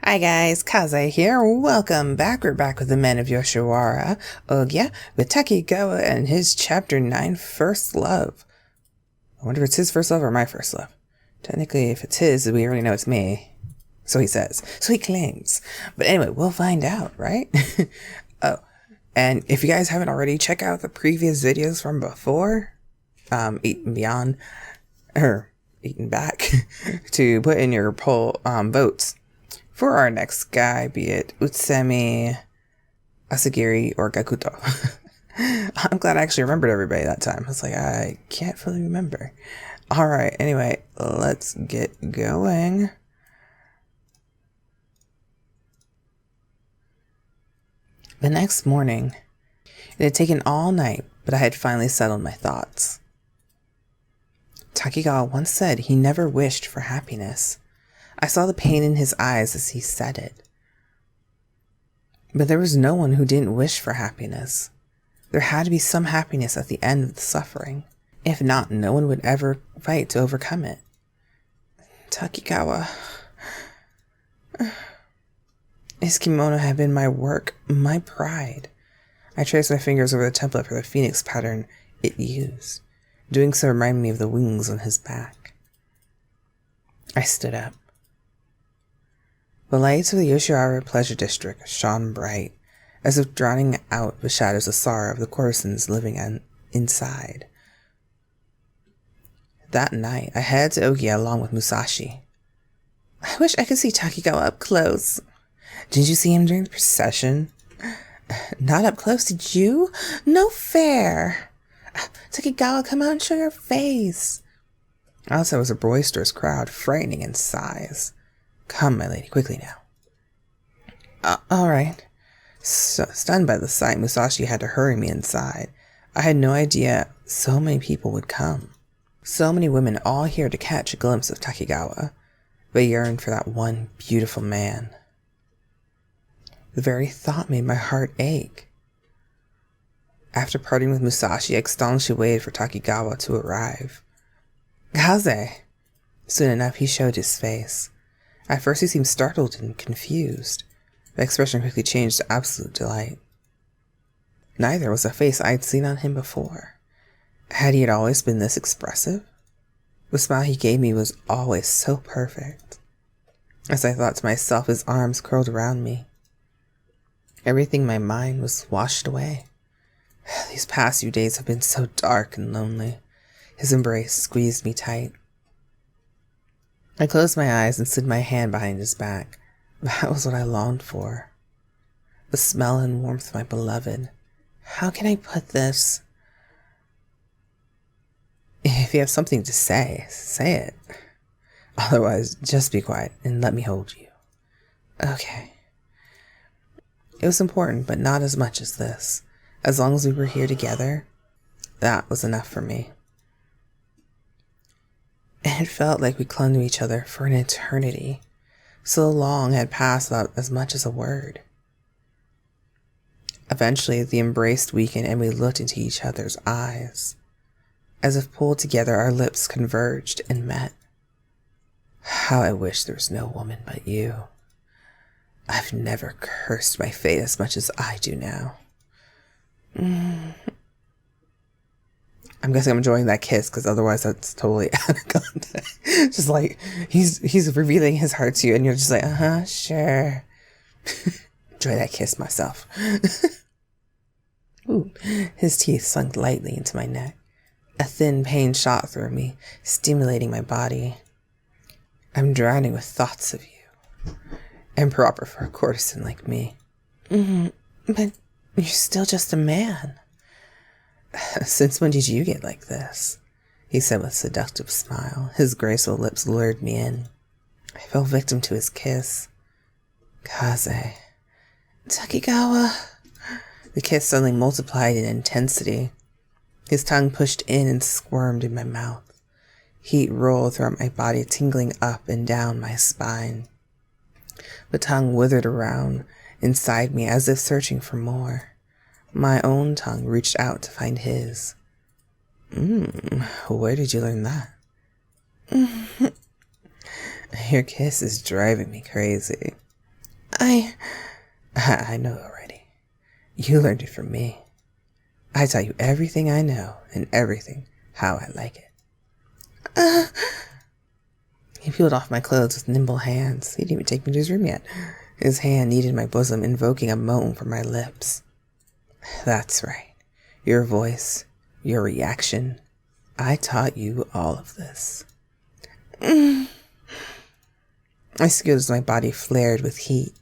Hi guys, Kaze here. Welcome back. We're back with the Men of Yoshiwara, Ohgiya, with Takigawa and his Chapter 9, First Love. I wonder if it's his first love or my first love. Technically, if it's his, we already know it's me. So he says. So he claims. But anyway, we'll find out, right? Oh, and if you guys haven't already, check out the previous videos from before. Eaten Beyond, or Eaten Back, to put in your poll votes for our next guy, be it Utsusemi, Asagiri, or Gakuto. I'm glad I actually remembered everybody that time. I was like, I can't fully remember. Alright, anyway, let's get going. The next morning, it had taken all night, but I had finally settled my thoughts. Takigawa once said he never wished for happiness. I saw the pain in his eyes as he said it. But there was no one who didn't wish for happiness. There had to be some happiness at the end of the suffering. If not, no one would ever fight to overcome it. Takigawa. His kimono had been my work, my pride. I traced my fingers over the template for the phoenix pattern it used. Doing so reminded me of the wings on his back. I stood up. The lights of the Yoshiwara Pleasure District shone bright, as if drowning out the shadows of sorrow of the courtesans living inside. That night, I headed to Ohgiya along with Musashi. I wish I could see Takigawa up close. Did you see him during the procession? Not up close, did you? No fair. Takigawa, come out and show your face. Outside was a boisterous crowd, frightening in size. Come, my lady, quickly now. All right. Stunned by the sight, Musashi had to hurry me inside. I had no idea so many people would come. So many women all here to catch a glimpse of Takigawa. They yearned for that one beautiful man. The very thought made my heart ache. After parting with Musashi, I staunchly waited for Takigawa to arrive. Kaze! Soon enough, he showed his face. At first he seemed startled and confused. The expression quickly changed to absolute delight. Neither was a face I'd seen on him before. Had he always been this expressive? The smile he gave me was always so perfect. As I thought to myself, his arms curled around me. Everything in my mind was washed away. These past few days have been so dark and lonely. His embrace squeezed me tight. I closed my eyes and slid my hand behind his back. That was what I longed for. The smell and warmth of my beloved. How can I put this? If you have something to say, say it. Otherwise, just be quiet and let me hold you. Okay. It was important, but not as much as this. As long as we were here together, that was enough for me. And it felt like we clung to each other for an eternity. So long had passed without as much as a word. Eventually, the embrace weakened and we looked into each other's eyes. As if pulled together, our lips converged and met. How I wish there was no woman but you. I've never cursed my fate as much as I do now. I'm guessing I'm enjoying that kiss, because otherwise that's totally out of context. Just like, he's revealing his heart to you, and you're just like, sure. Enjoy that kiss myself. Ooh, his teeth sunk lightly into my neck. A thin pain shot through me, stimulating my body. I'm drowning with thoughts of you. Improper for a courtesan like me. But you're still just a man. Since when did you get like this? He said with a seductive smile. His graceful lips lured me in. I fell victim to his kiss. Kaze. Takigawa. The kiss suddenly multiplied in intensity. His tongue pushed in and squirmed in my mouth. Heat rolled throughout my body, tingling up and down my spine. The tongue withered around inside me as if searching for more. My own tongue reached out to find his. Where did you learn that? Your kiss is driving me crazy. I know already. You learned it from me. I tell you everything I know and everything how I like it. He peeled off my clothes with nimble hands. He didn't even take me to his room yet. His hand kneaded my bosom, invoking a moan from my lips. That's right. Your voice, your reaction. I taught you all of this. I squealed as my body flared with heat.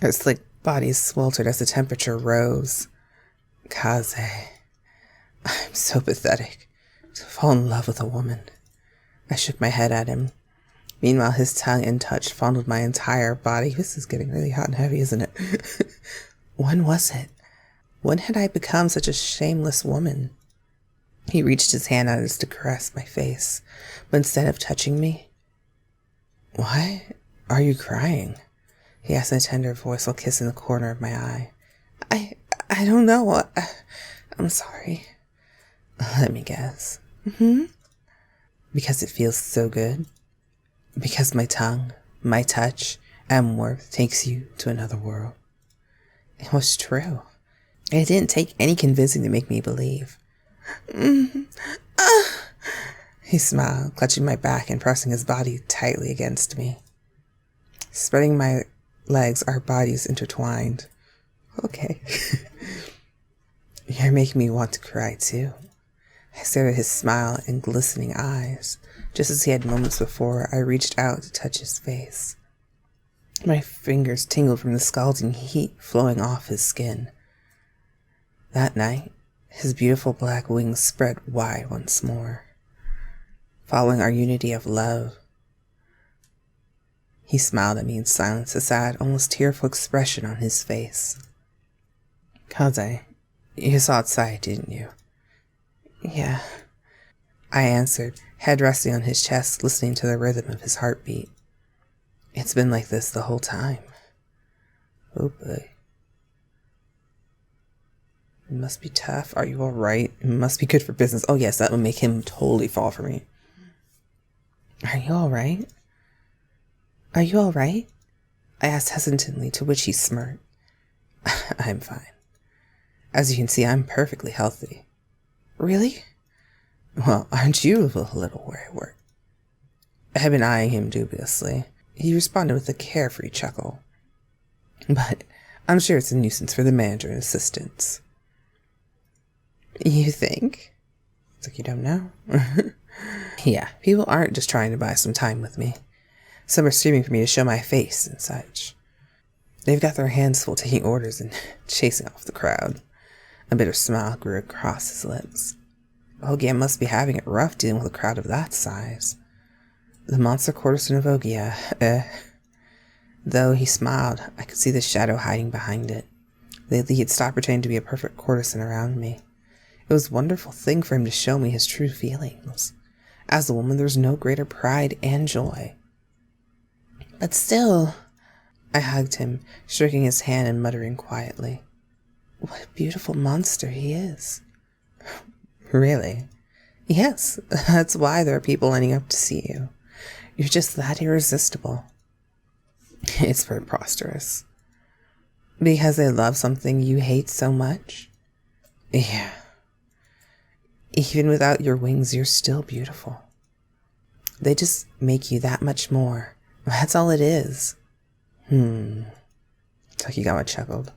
Her slick body sweltered as the temperature rose. Kaze, I'm so pathetic to fall in love with a woman. I shook my head at him. Meanwhile, his tongue and touch fondled my entire body. This is getting really hot and heavy, isn't it? When was it? When had I become such a shameless woman? He reached his hand out as to caress my face, but instead of touching me, "Why are you crying?" he asked in a tender voice while kissing the corner of my eye. I don't know. I'm sorry. Let me guess. Because it feels so good? Because my tongue, my touch, and warmth takes you to another world? It was true. It didn't take any convincing to make me believe. He smiled, clutching my back and pressing his body tightly against me. Spreading my legs, our bodies intertwined. Okay. You're making me want to cry too. I stared at his smile and glistening eyes. Just as he had moments before, I reached out to touch his face. My fingers tingled from the scalding heat flowing off his skin. That night, his beautiful black wings spread wide once more. Following our unity of love, he smiled at me in silence, a sad, almost tearful expression on his face. Kaze, you saw outside, didn't you? Yeah, I answered, head resting on his chest, listening to the rhythm of his heartbeat. It's been like this the whole time. Oh boy. It must be tough. Are you alright? It must be good for business. Oh yes, that would make him totally fall for me. Are you alright? Are you alright? I asked hesitantly, to which he smirked. I'm fine. As you can see, I'm perfectly healthy. Really? Well, aren't you a little worried? I had been eyeing him dubiously. He responded with a carefree chuckle. But I'm sure it's a nuisance for the manager and assistants. You think? It's like you don't know. Yeah, people aren't just trying to buy some time with me. Some are screaming for me to show my face and such. They've got their hands full taking orders and chasing off the crowd. A bitter smile grew across his lips. Ohgiya must be having it rough dealing with a crowd of that size. The monster courtesan of Ohgiya, Though he smiled, I could see the shadow hiding behind it. Lately he had stopped pretending to be a perfect courtesan around me. It was a wonderful thing for him to show me his true feelings. As a woman, there was no greater pride and joy. But still, I hugged him, stroking his hand and muttering quietly, "What a beautiful monster he is." Really? Yes, that's why there are people lining up to see you. You're just that irresistible. It's preposterous. Because they love something you hate so much? Yeah. Even without your wings, you're still beautiful. They just make you that much more. That's all it is. Takigawa chuckled.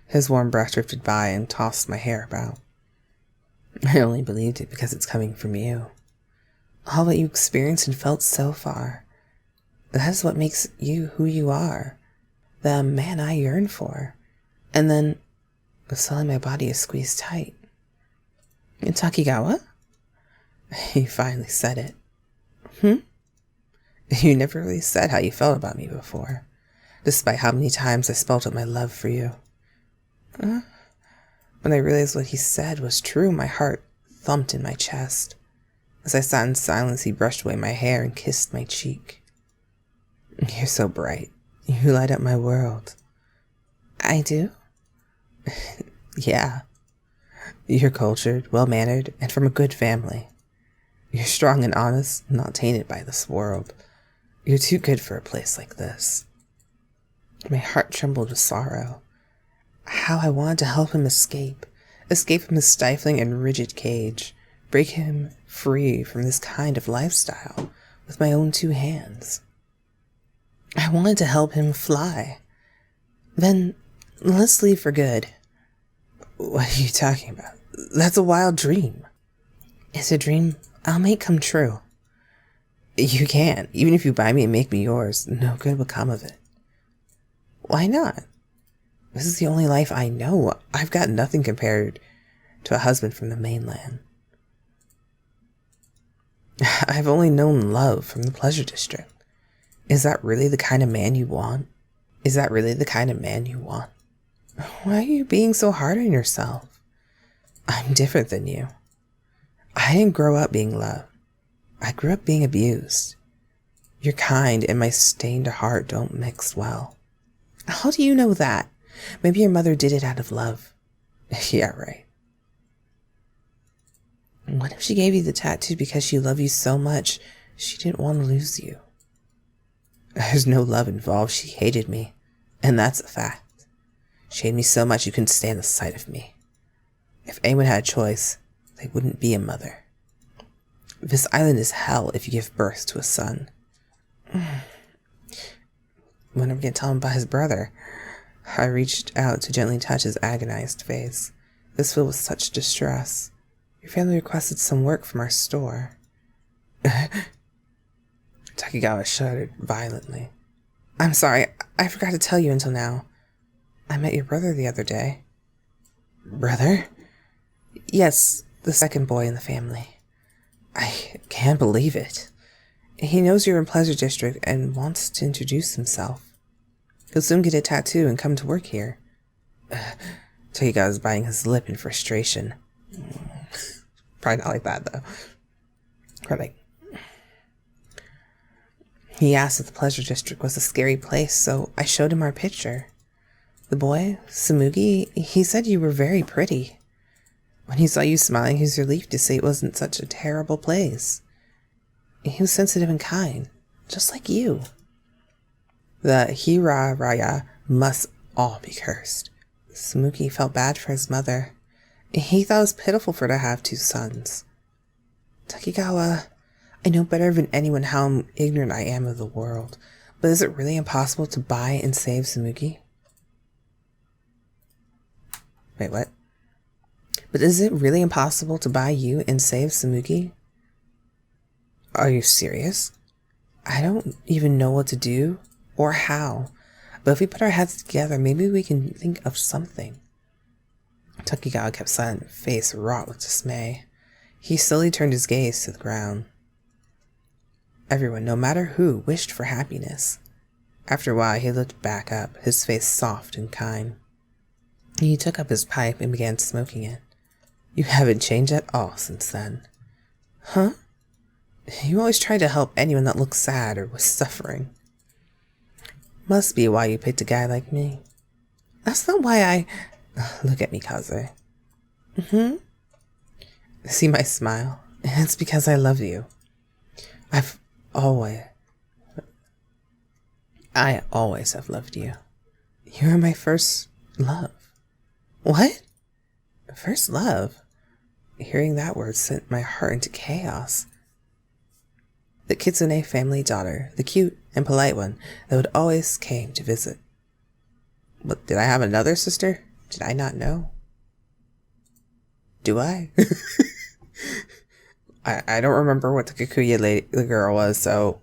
His warm breath drifted by and tossed my hair about. I only believed it because it's coming from you. All that you experienced and felt so far. That is what makes you who you are. The man I yearn for. And then, suddenly my body is squeezed tight. Takigawa? He finally said it. You never really said how you felt about me before, despite how many times I spelled out my love for you. When I realized what he said was true, my heart thumped in my chest. As I sat in silence, he brushed away my hair and kissed my cheek. You're so bright. You light up my world. I do? Yeah. You're cultured, well-mannered, and from a good family. You're strong and honest, not tainted by this world. You're too good for a place like this. My heart trembled with sorrow. How I wanted to help him escape from his stifling and rigid cage, break him free from this kind of lifestyle with my own 2 hands. I wanted to help him fly. Then, let's leave for good. What are you talking about? That's a wild dream. It's a dream I'll make come true. You can't. Even if you buy me and make me yours, no good will come of it. Why not? This is the only life I know. I've got nothing compared to a husband from the mainland. I've only known love from the pleasure district. Is that really the kind of man you want? Is that really the kind of man you want? Why are you being so hard on yourself? I'm different than you. I didn't grow up being loved. I grew up being abused. Your kind and my stained heart don't mix well. How do you know that? Maybe your mother did it out of love. Yeah, right. What if she gave you the tattoo because she loved you so much she didn't want to lose you? There's no love involved. She hated me. And that's a fact. She hated me so much you couldn't stand the sight of me. If anyone had a choice, they wouldn't be a mother. This island is hell if you give birth to a son. When am I going to tell him about his brother? I reached out to gently touch his agonized face. This filled with such distress. Your family requested some work from our store. Takigawa shuddered violently. I'm sorry, I forgot to tell you until now. I met your brother the other day. Brother? Yes, the second boy in the family. I can't believe it. He knows you're in Pleasure District and wants to introduce himself. He'll soon get a tattoo and come to work here. Takigawa's biting his lip in frustration. Probably not like that, though. Probably. He asked if the Pleasure District was a scary place, so I showed him our picture. The boy, Samugi, he said you were very pretty. When he saw you smiling, he was relieved to see it wasn't such a terrible place. He was sensitive and kind, just like you. The Hiraraya must all be cursed. Samugi felt bad for his mother. He thought it was pitiful for her to have 2 sons. Takigawa, I know better than anyone how ignorant I am of the world, but is it really impossible to buy and save Samugi? Wait, what? But is it really impossible to buy you and save Samugi? Are you serious? I don't even know what to do or how, but if we put our heads together, maybe we can think of something. Takigawa kept silent, face wrought with dismay. He slowly turned his gaze to the ground. Everyone, no matter who, wished for happiness. After a while, he looked back up, his face soft and kind. He took up his pipe and began smoking it. You haven't changed at all since then. Huh? You always tried to help anyone that looked sad or was suffering. Must be why you picked a guy like me. That's not why I... Look at me, Kaze. See my smile? It's because I love you. I always have loved you. You are my first love. What? First love? Hearing that word sent my heart into chaos. The Kitsune family daughter, the cute and polite one that would always came to visit. But did I have another sister? Did I not know? Do I? I don't remember what the Kikuya the girl was, so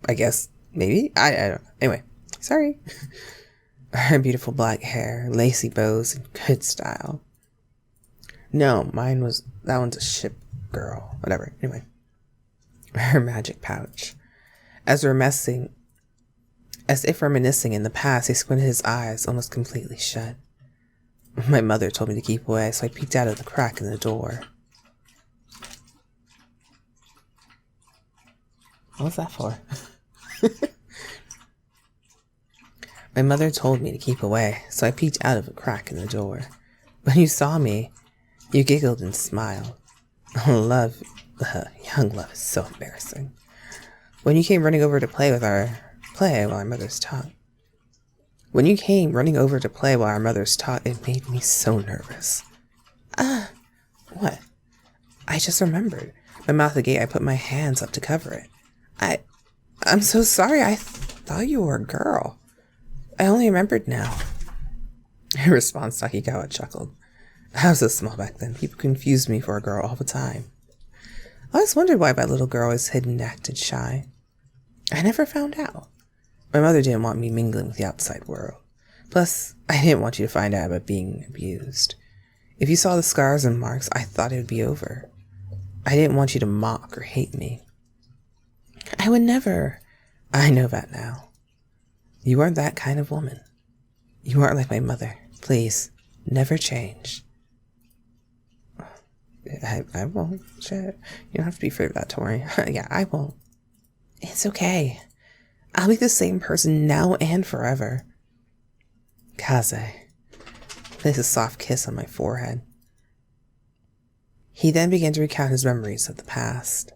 I guess maybe? I don't know. Anyway, sorry. Her beautiful black hair, lacy bows, and good style. No, that one's a ship girl. Whatever. Anyway. Her magic pouch. As if reminiscing in the past, he squinted his eyes almost completely shut. My mother told me to keep away, so I peeked out of the crack in the door. What was that for? My mother told me to keep away, so I peeked out of a crack in the door. When you saw me, you giggled and smiled. Young love is so embarrassing. When you came running over to play while our mother's talked. When you came running over to play while our mothers taught, it made me so nervous. What? I just remembered. My mouth agape, I put my hands up to cover it. I'm so sorry. I thought you were a girl. I only remembered now. In response, Takigawa chuckled. I was so small back then. People confused me for a girl all the time. I always wondered why my little girl was hidden and acted shy. I never found out. My mother didn't want me mingling with the outside world. Plus, I didn't want you to find out about being abused. If you saw the scars and marks, I thought it would be over. I didn't want you to mock or hate me. I would never. I know that now. You aren't that kind of woman. You aren't like my mother. Please, never change. I won't. Shit. You don't have to be afraid of that, Tori. Yeah, I won't. It's okay. I'll be the same person now and forever. Kaze. Place a soft kiss on my forehead. He then began to recount his memories of the past.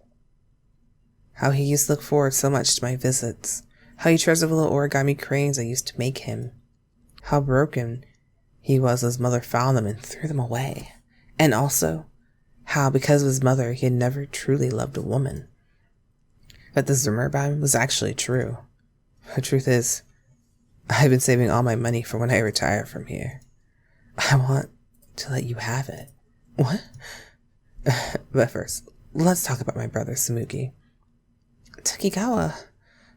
How he used to look forward so much to my visits. How he treasured the little origami cranes I used to make him. How broken he was as his mother found them and threw them away. And also, how because of his mother he had never truly loved a woman. But this rumor about him was actually true. The truth is, I've been saving all my money for when I retire from here. I want to let you have it. What? But first, let's talk about my brother Samuki. Takigawa.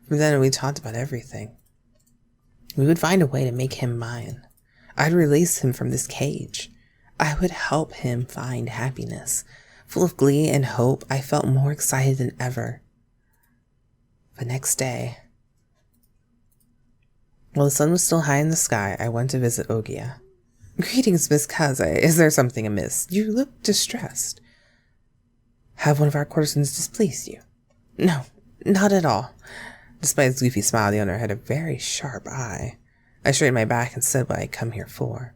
From then we talked about everything. We would find a way to make him mine. I'd release him from this cage. I would help him find happiness. Full of glee and hope, I felt more excited than ever. The next day, while the sun was still high in the sky, I went to visit Ohgiya. Greetings, Miss Kaze. Is there something amiss? You look distressed. Have one of our courtesans displeased you? No, not at all. Despite his goofy smile, the owner had a very sharp eye. I straightened my back and said what I'd come here for.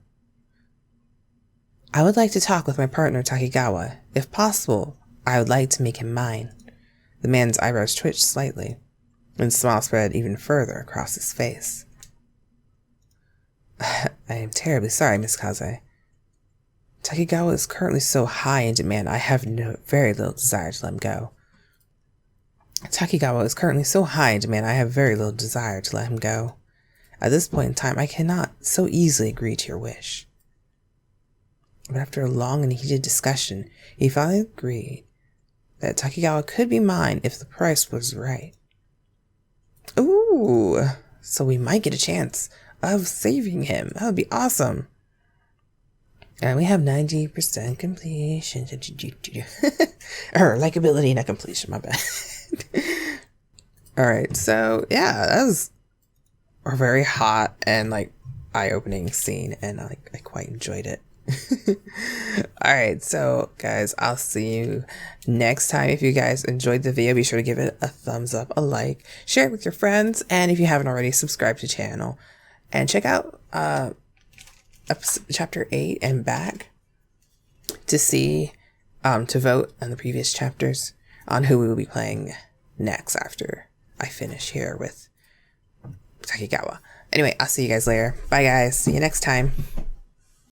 I would like to talk with my partner Takigawa. If possible, I would like to make him mine. The man's eyebrows twitched slightly, and the smile spread even further across his face. I am terribly sorry, Miss Kaze. Takigawa is currently so high in demand, I have very little desire to let him go. Takigawa is currently so high in demand, I have very little desire to let him go. At this point in time, I cannot so easily agree to your wish. But after a long and heated discussion, he finally agreed that Takigawa could be mine if the price was right. Ooh, so we might get a chance of saving him. That would be awesome. And we have 90% completion. Likability, not completion, my bad. Alright, so yeah, that was a very hot and like eye-opening scene, and I quite enjoyed it. Alright, so guys, I'll see you next time. If you guys enjoyed the video, be sure to give it a thumbs up, a like, share it with your friends, and if you haven't already, subscribe to the channel. And check out chapter 8 and back to see, to vote on the previous chapters on who we will be playing next after I finish here with Takigawa. Anyway, I'll see you guys later. Bye guys. See you next time.